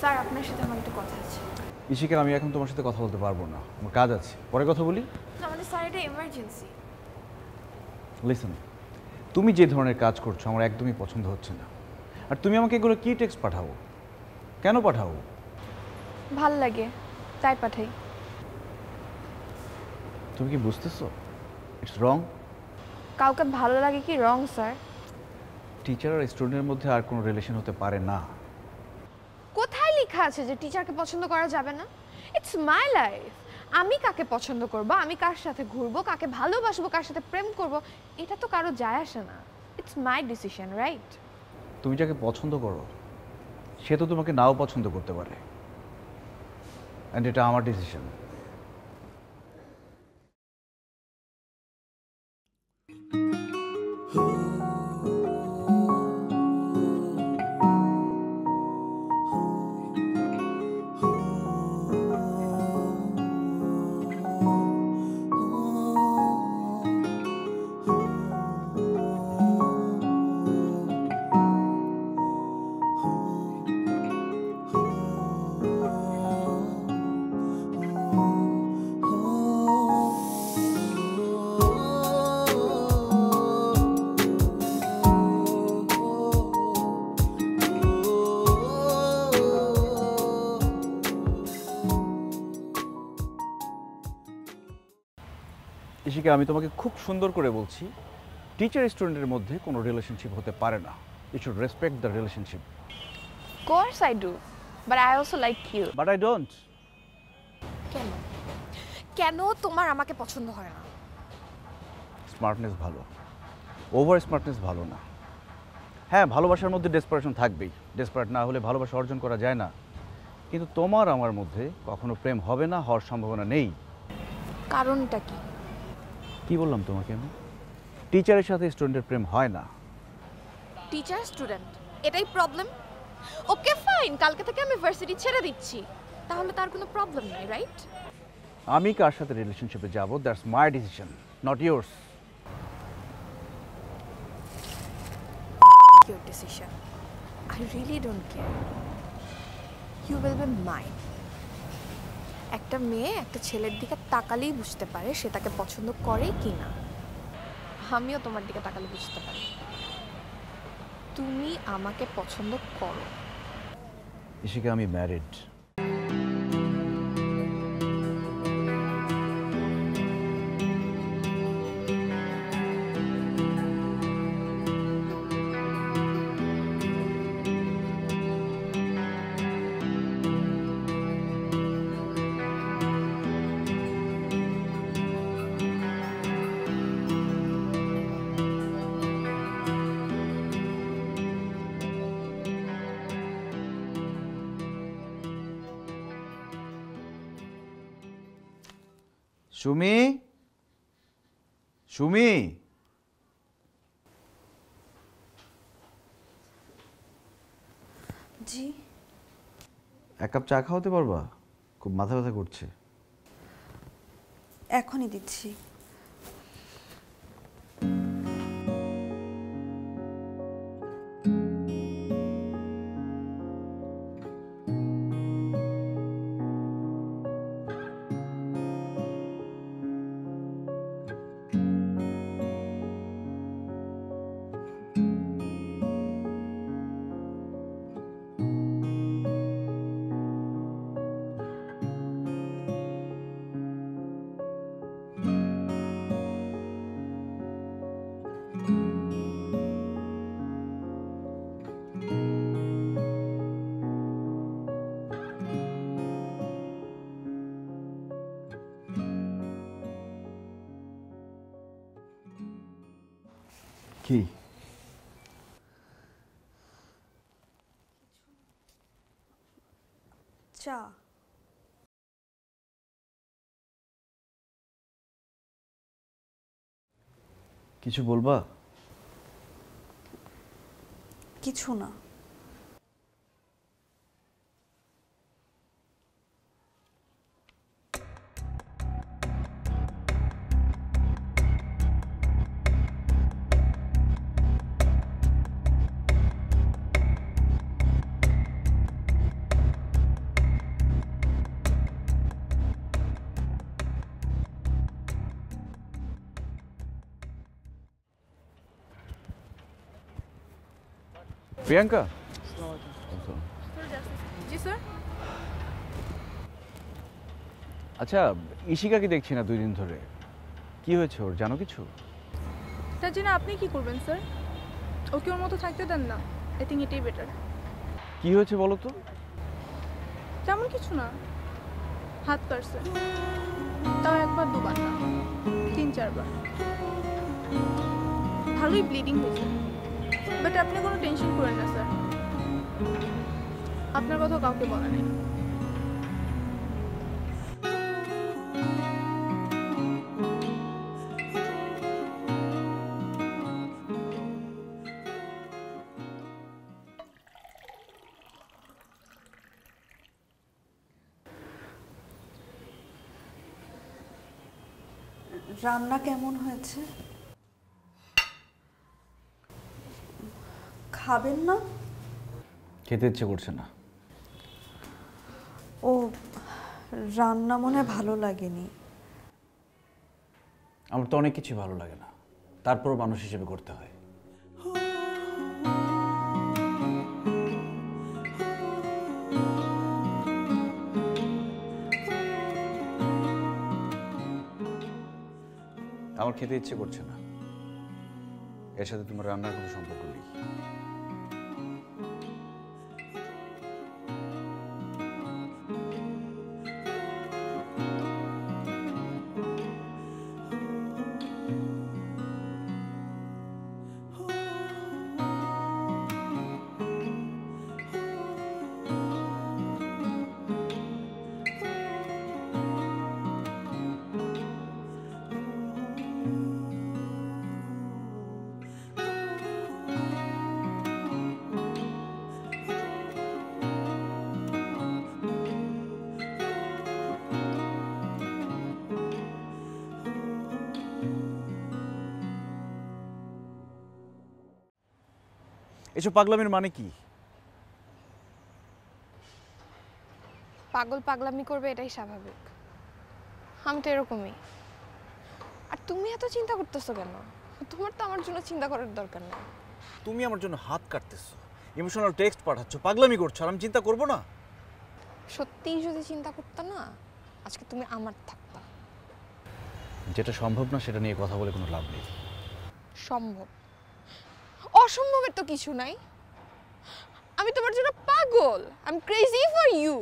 Sir আপনার সাথে আমার একটু কথা আছে। ইশিকা, আমি এখন তোমার সাথে কথা বলতে পারবো না, আমার কাজ আছে, পরে কথা বলি। আমাদের স্যার এটা এমার্জেন্সি। লিসেন, তুমি যে ধরনের কাজ করছো আমার একদমই পছন্দ হচ্ছে না। আর তুমি আমাকে এগুলো কি টেক্সট পাঠাও, কেন পাঠাও? ভাল লাগে তাই পাঠাই। তুমি কি বুঝতেছো? It's wrong. কাউকে ভালো লাগে কি রং স্যার? টিচার আর স্টুডেন্টের মধ্যে আর কোনো রিলেশন হতে পারে না। কোথায় লেখা আছে যে টিচারকে পছন্দ করা যাবে না? It's my life. আমি কাকে পছন্দ করব, আমি কার সাথে ঘুরবো, কাকে ভালোবাসবো, কার সাথে প্রেম করব, এটা তো কারো যায় আসে না। It's my decision, right? তুমি যাকে পছন্দ করো সে তো তোমাকে নাও পছন্দ করতে পারে, অ্যান্ড এটা আমার ডিসিশন। ইশিকা, আমি তোমাকে খুব সুন্দর করে বলছি, টিচার স্টুডেন্টের মধ্যে কোনো রিলেশনশিপ হতে পারে না। You should respect the relationship. Course I do, but I also like you. But I don't. কেন? কেন তোমার আমাকে পছন্দ হয় না? স্মার্টনেস ভালো, ওভার স্মার্টনেস ভালো না। হ্যাঁ, ভালোবাসার মধ্যে ডেসপারেশন থাকবেই, ডেসপারেট না হলে ভালোবাসা অর্জন করা যায় না। কিন্তু তোমার আমার মধ্যে কখনো প্রেম হবে না, হওয়ার সম্ভাবনা নেই। কারণটা কি? কি বললাম তোমাকে আমি? টিচারের সাথে স্টুডেন্টের প্রেম হয় না। টিচার স্টুডেন্ট এটাই প্রবলেম? ওকে ফাইন, কালকে থেকে আমি ভার্সিটি ছেড়ে দিচ্ছি, তাহলে তার কোনো প্রবলেম নেই, রাইট? আমি কার সাথে রিলেশনশিপে যাব, that's my decision, not yours. Your decision. I really don't care. You will be mine. একটা মেয়ে একটা ছেলের দিকে তাকালেই বুঝতে পারে সে তাকে পছন্দ করে কি না। আমিও তোমার দিকে তাকালে বুঝতে পারি তুমি আমাকে পছন্দ করো। ইশিকা, আমি ম্যারিড। সুমি, সুমি, জি এক কাপ চা খাওয়াতে পারবা? খুব মাথা ব্যথা করছে। এখনই দিচ্ছি। কি? চা। কিছু বলবা? কিছু না। প্রিয়াঙ্কা জি স্যার। আচ্ছা, ইশিকাকে দেখছি না 2 দিন ধরে, কি হয়েছে ওর, জানো কিছু? তার জন্য আপনি কি করবেন স্যার? ওকে ওর মতো থাকতে দেন না, আই থিঙ্ক এটাই বেটার। কি হয়েছে বলো তো? তেমন কিছু না, হাত কাটছে, তাও 1-2 বার না, 3-4 বার। ভালোই ব্লিডিং হয়েছে, বাট আপনি কোনো টেনশন করেন না স্যার, আপনার কথা কাউকে বলা নেই। রান্না কেমন হয়েছে? খাবেন না? খেতে ইচ্ছে করছে না। ও, রান্না মনে হয় ভালো লাগেনি। আমার তো অনেক কিছু ভালো লাগে না, তারপরও মানুষ হিসেবে করতে হয়। আমার খেতে ইচ্ছে করছে না, এর সাথে তোমার রান্নার কোনো সম্পর্ক নেই। এসব পাগলামির মানে কি? পাগল পাগলামি করবে, এটাই স্বাভাবিক। আমি তো এরকমই। আর তুমি এত চিন্তা করতেছো কেন? তোমার তো আমার জন্য চিন্তা করার দরকার নেই। তুমি আমার জন্য হাত কাটতেছো, ইমোশনাল টেক্সট পাঠাচ্ছ, পাগলামি করছো, আর আমি চিন্তা করবো না? সত্যিই যদি চিন্তা করতে না, আজকে তুমি আমার থাকতা। যেটা সম্ভব না সেটা নিয়ে কথা বলে কোনো লাভ নেই। সম্ভব, অসম্ভবের তো কিছু নাই। আমি তোমার জন্য পাগল, I am crazy for you.